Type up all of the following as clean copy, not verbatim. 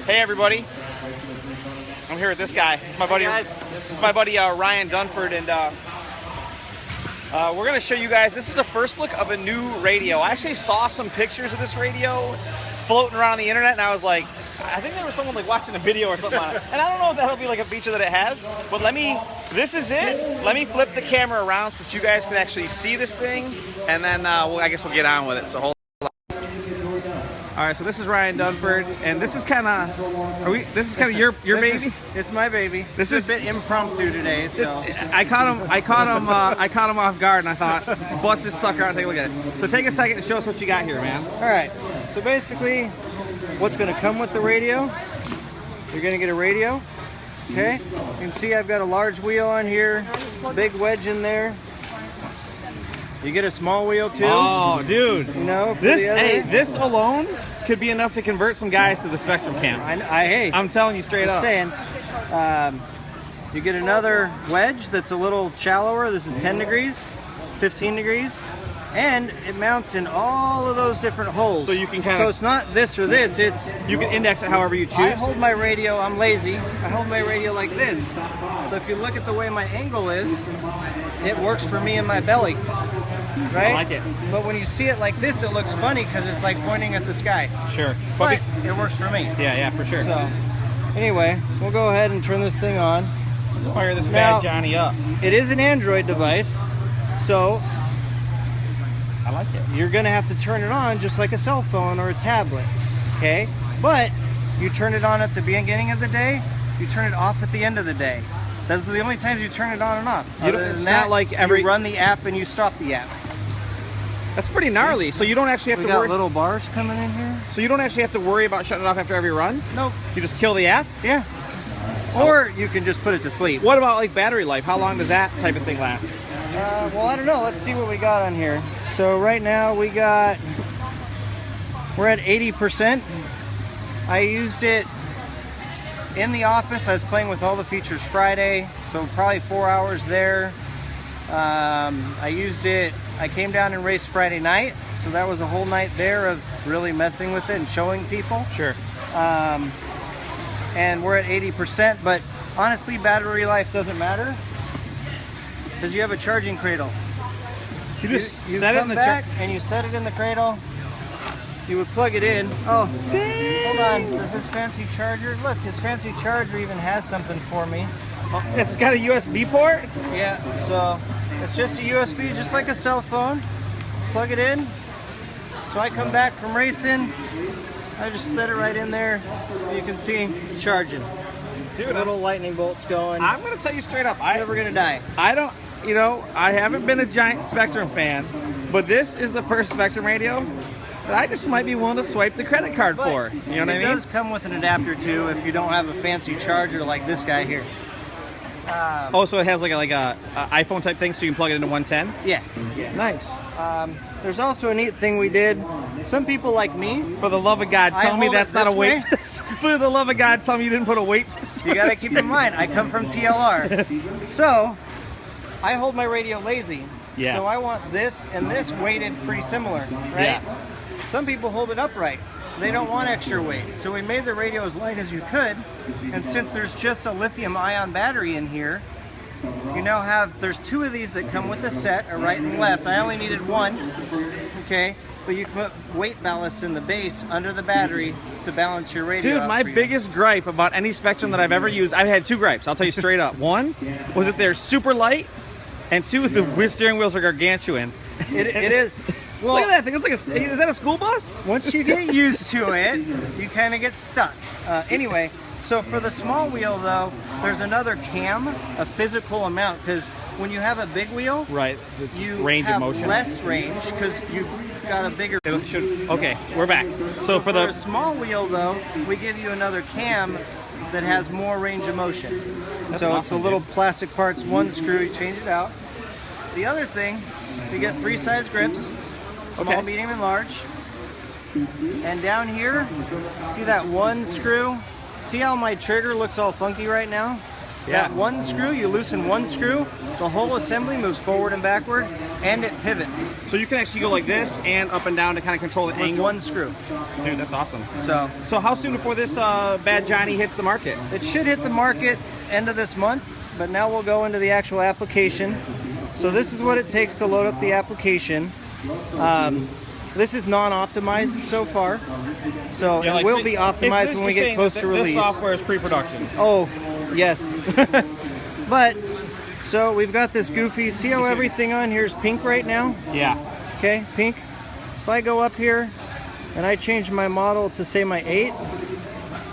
Hey everybody, I'm here with this guy. It's my buddy. It's my buddy Ryan Dunford, and we're gonna show you guys. This is the first look of a new radio. I actually saw some pictures of this radio floating around on the internet, and I was like, I think there was someone like watching a video or something on it. And I don't know if that'll be like a feature that it has, but this is it. Let me flip the camera around so that you guys can actually see this thing, and then I guess we'll get on with it. So hold on. All right, so this is Ryan Dunford, and this is kind of your baby. It's my baby. This is a bit impromptu today, so I caught him off guard, and I thought, let's bust this sucker out and take a look at it. So take a second to show us what you got here, man. All right. So basically, what's going to come with the radio? You're going to get a radio. Okay. You can see I've got a large wheel on here, big wedge in there. You get a small wheel too. Oh, dude! You know, this alone could be enough to convert some guys to the Spektrum camp. I'm telling you straight up. Saying, you get another wedge that's a little shallower. This is 10 degrees, 15 degrees, and it mounts in all of those different holes. So you can kind of. So it's not this or this. It's you can index it however you choose. I hold my radio. I'm lazy. I hold my radio like this. So if you look at the way my angle is, it works for me in my belly. Right? I like it. But when you see it like this, it looks funny because it's like pointing at the sky. Sure. But it works for me. Yeah, for sure. So, anyway, we'll go ahead and turn this thing on. Let's fire this bad Johnny up. It is an Android device, so I like it. You're going to have to turn it on just like a cell phone or a tablet. Okay? But you turn it on at the beginning of the day, you turn it off at the end of the day. Those are the only times you turn it on and off. It's not like you run the app and you stop the app. That's pretty gnarly. So you don't actually have to worry. We got little bars coming in here. So you don't actually have to worry about shutting it off after every run? Nope. You just kill the app? Yeah. Or you can just put it to sleep. What about like battery life? How long does that type of thing last? Well, I don't know. Let's see what we got on here. So right now we're at 80%. I used it in the office. I was playing with all the features Friday, so probably 4 hours there. I used it. I came down and raced Friday night, so that was a whole night there of really messing with it and showing people. Sure. And we're at 80%, but honestly, battery life doesn't matter because you have a charging cradle. You set it in the back and you set it in the cradle. You would plug it in. Oh, dang. Hold on. Does this fancy charger? Look, his fancy charger even has something for me. Oh, it's got a USB port? Yeah, so it's just a USB, just like a cell phone. Plug it in. So I come back from racing. I just set it right in there. You can see it's charging. Dude, little lightning bolts going. I'm going to tell you straight up. I'm never going to die. I haven't been a giant Spektrum fan, but this is the first Spektrum radio that I just might be willing to swipe the credit card for. You know what I mean? It does come with an adapter too if you don't have a fancy charger like this guy here. So it has like a iPhone type thing, so you can plug it into 110? Yeah. Nice. There's also a neat thing we did. Some people like me. For the love of God, tell me that's not a weight system. For the love of God, tell me you didn't put a weight system. You gotta keep in mind, I come from TLR. So, I hold my radio lazy. Yeah. So I want this and this weighted pretty similar, right? Yeah. Some people hold it upright. They don't want extra weight. So we made the radio as light as you could. And since there's just a lithium ion battery in here, you now have, there's two of these that come with the set, a right and left. I only needed one, okay? But you can put weight ballast in the base under the battery to balance your radio. Dude, my biggest gripe about any Spektrum that I've ever used, I've had two gripes, I'll tell you straight up. One, was that they're super light, and two, the steering wheels are gargantuan. It is. Well, look at that thing. It's like is that a school bus? Once you get used to it, you kind of get stuck. Anyway, so for the small wheel though, there's another cam, a physical amount, because when you have a big wheel, right, you range have of motion, less range because you've got a bigger. Okay, we're back. So for a small wheel though, we give you another cam that has more range of motion. So awesome, it's the little plastic parts, one screw, you change it out. The other thing, you get 3 size grips. Small, medium, and large. And down here, see that one screw? See how my trigger looks all funky right now? Yeah. That one screw, you loosen one screw, the whole assembly moves forward and backward, and it pivots. So you can actually go like this and up and down to kind of control the With angle. one screw. Dude, that's awesome. So how soon before this Bad Johnny hits the market? it should hit the market end of this month, but now we'll go into the actual application. So this is what it takes to load up the application. This is non-optimized so far, so Yeah, it like will be optimized when we get close to release. This software is pre-production. Oh, yes. But, so we've got this goofy, see how everything on here is pink right now? Yeah. Okay, pink. If I go up here and I change my model to say my 8,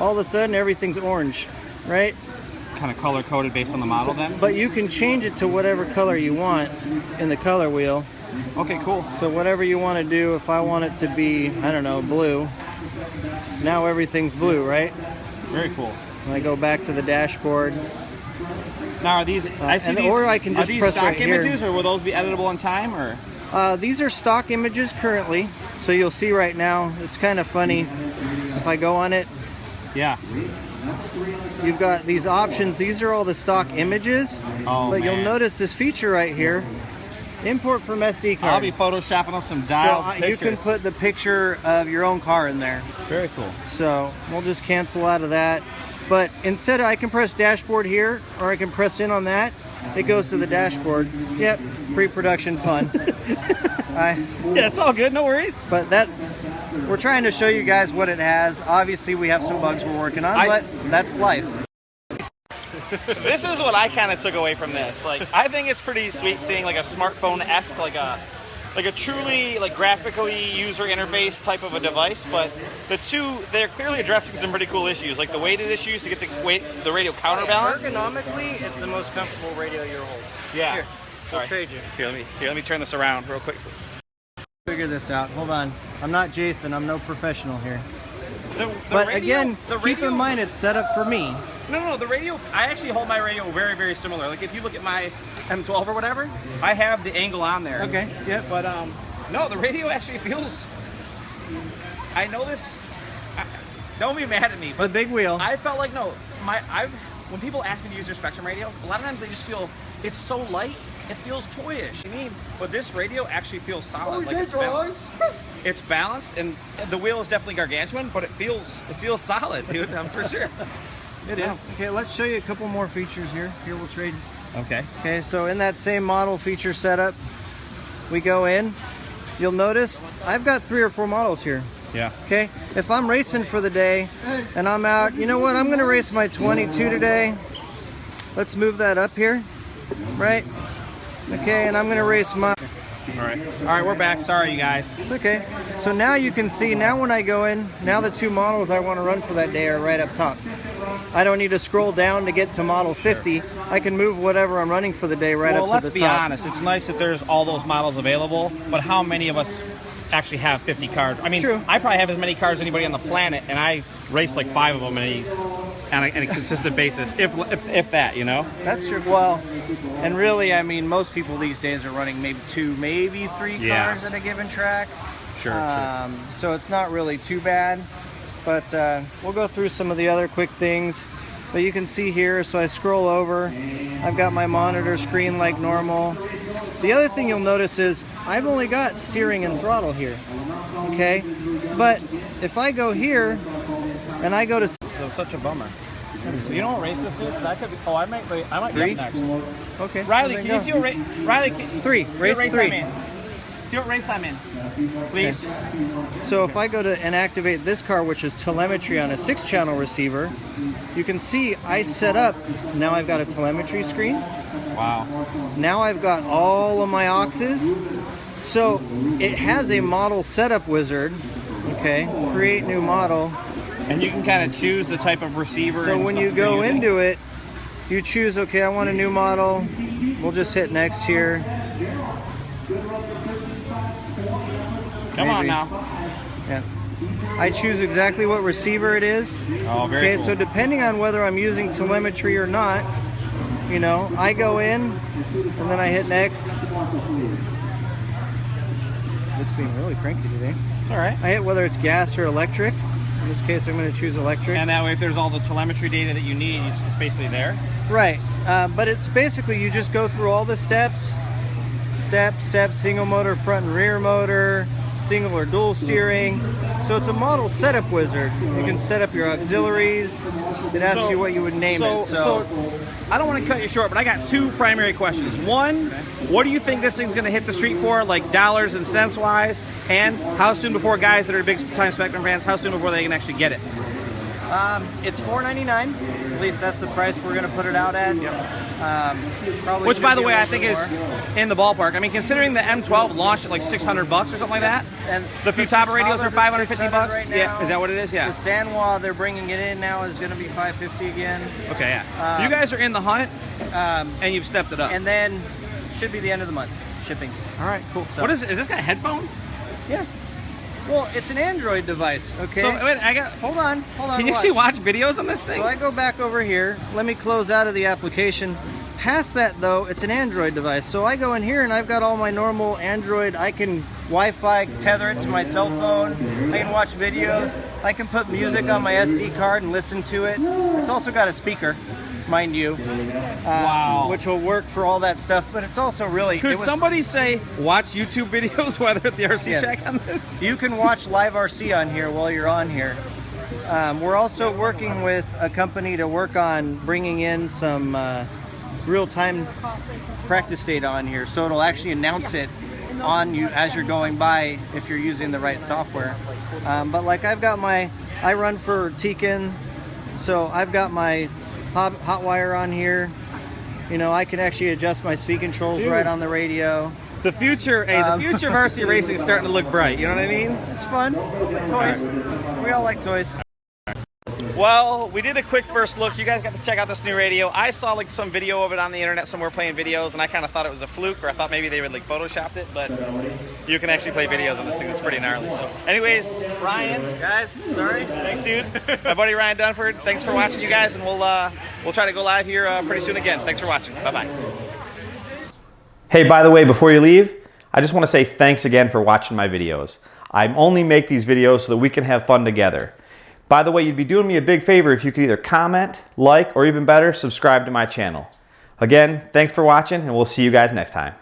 all of a sudden everything's orange, right? Kind of color-coded based on the model then? But you can change it to whatever color you want in the color wheel. Okay, cool. So whatever you want to do, if I want it to be, I don't know, blue, now everything's blue, right? Very cool. And I go back to the dashboard. Now are these, I see these, or I can are just these press stock right here. images or will those be editable in time or? These are stock images currently. So you'll see right now, it's kind of funny. If I go on it, Yeah. you've got these options. These are all the stock images. Oh, But man. you'll notice this feature right here, import from SD card. I'll be photoshopping up some so dialed you pictures. can put the picture of your own car in there. Very cool. So we'll just cancel out of that. But instead I can press dashboard here, or I can press in on that. It goes to the dashboard. Yep, pre-production fun. Yeah, it's all good, no worries. But that, we're trying to show you guys what it has. Obviously we have some bugs we're working on, but that's life. This is what I kind of took away from this. Like, I think it's pretty sweet seeing like a smartphone-esque, like a truly like graphically user interface type of a device. But they're clearly addressing some pretty cool issues, like the weighted issues to get the radio counterbalance. Ergonomically, it's the most comfortable radio you'll hold. Yeah. Here, All I'll right. trade you. Here, let me turn this around real quick. Figure this out. Hold on. I'm not Jason. I'm no professional here. The But radio, again, keep in mind it's set up for me. No, the radio, I actually hold my radio very, very similar. Like if you look at my M12 or whatever, I have the angle on there. Okay. Yep. But no, the radio actually feels, I know this, don't be mad at me, The but big wheel. I felt like, when people ask me to use their Spektrum radio, a lot of times they just feel, it's so light, it feels toyish. But this radio actually feels solid. Like it's balanced. It's balanced, and the wheel is definitely gargantuan, but it feels solid, dude. For sure. It is. Okay, let's show you a couple more features here. Here, we'll trade. Okay. Okay, so in that same model feature setup, we go in. You'll notice I've got 3 or 4 models here. Yeah. Okay, if I'm racing for the day and I'm out, you know what? I'm going to race my 22 today. Let's move that up here, right? Okay, and I'm going to race my... All right, we're back. Sorry, you guys. It's okay. So now you can see, now when I go in, now the 2 models I want to run for that day are right up top. I don't need to scroll down to get to model 50. I can move whatever I'm running for the day right up to the top. Well, let's be honest. It's nice that there's all those models available, but how many of us actually have 50 cars? I mean, True. I probably have as many cars as anybody on the planet, and I race like 5 of them on a consistent basis, if that, you know? That's true. Well, and really, I mean, most people these days are running maybe 2, maybe 3 Yeah. cars at a given track. Sure. So it's not really too bad. But we'll go through some of the other quick things. But you can see here, so I scroll over. I've got my monitor screen like normal. The other thing you'll notice is I've only got steering and throttle here. Okay? But if I go here and I go to... So such a bummer. You know what race this is? I could be, I might 3? be up next. Okay. Riley, well, can you see what Riley? 3. See what Race 3. I'm in. See what race I'm in, please. So if I go to and activate this car, which is telemetry on a 6-channel receiver, you can see I set up, now I've got a telemetry screen. Wow. Now I've got all of my auxes. So it has a model setup wizard. Okay, create new model. And you can kind of choose the type of receiver. So and when stuff you you're go using. into it, you choose, okay, I want a new model. We'll just hit next here. Come on now. Yeah. I choose exactly what receiver it is. Oh, very Okay, cool. so depending on whether I'm using telemetry or not, you know, I go in and then I hit next. It's being really cranky today. All right. I hit whether it's gas or electric. In this case, I'm going to choose electric. And that way, if there's all the telemetry data that you need, it's basically there. Right, but it's basically you just go through all the steps, single motor, front and rear motor, single or dual steering. So it's a model setup wizard. You can set up your auxiliaries. It asks you what you would name it. So I don't want to cut you short, but I got two primary questions. One, what do you think this thing's going to hit the street for, like dollars and cents wise? And how soon before guys that are big time Spektrum fans, how soon before they can actually get it? It's $499. At least that's the price we're going to put it out at. Probably which, by the way, I little think more. is in the ballpark. I mean, considering the M12 launched at like $600 or something like that, And the Futaba radios are $550. right now. Yeah, is that what it is? Yeah. The Sanwa, they're bringing it in now, is going to be $550 again. Okay, yeah. You guys are in the hunt, and you've stepped it up. And then should be the end of the month shipping. All right, cool. So- What is this got headphones? Yeah. Well, it's an Android device. Okay. So wait, Hold on. Can you actually watch videos on this thing? So I go back over here. Let me close out of the application. Past that though, it's an Android device. So I go in here and I've got all my normal Android. I can Wi-Fi tether it to my cell phone. I can watch videos. I can put music on my SD card and listen to it. It's also got a speaker, mind you. Wow. Which will work for all that stuff. But it's also really. Could somebody say watch YouTube videos while they're at the RC Yes. track on this? You can watch live RC on here while you're on here. We're also working with a company to work on bringing in some real-time practice data on here, so it'll actually announce it on you as you're going by if you're using the right software. But like I run for Tekin, so I've got my hot wire on here. You know, I can actually adjust my speed controls right on the radio. The future, the future of RC racing is starting to look bright. You know what I mean? It's fun. Toys. We all like toys. Well, we did a quick first look. You guys got to check out this new radio. I saw like some video of it on the internet somewhere playing videos, and I kind of thought it was a fluke, or I thought maybe they would like photoshopped it, but you can actually play videos on this thing. It's pretty gnarly. So, anyways, Ryan, Guys, sorry. thanks, dude. My buddy Ryan Dunford. Thanks for watching, you guys, and we'll try to go live here pretty soon again. Thanks for watching. Bye bye. Hey, by the way, before you leave, I just want to say thanks again for watching my videos. I only make these videos so that we can have fun together. By the way, you'd be doing me a big favor if you could either comment, like, or even better, subscribe to my channel. Again, thanks for watching, and we'll see you guys next time.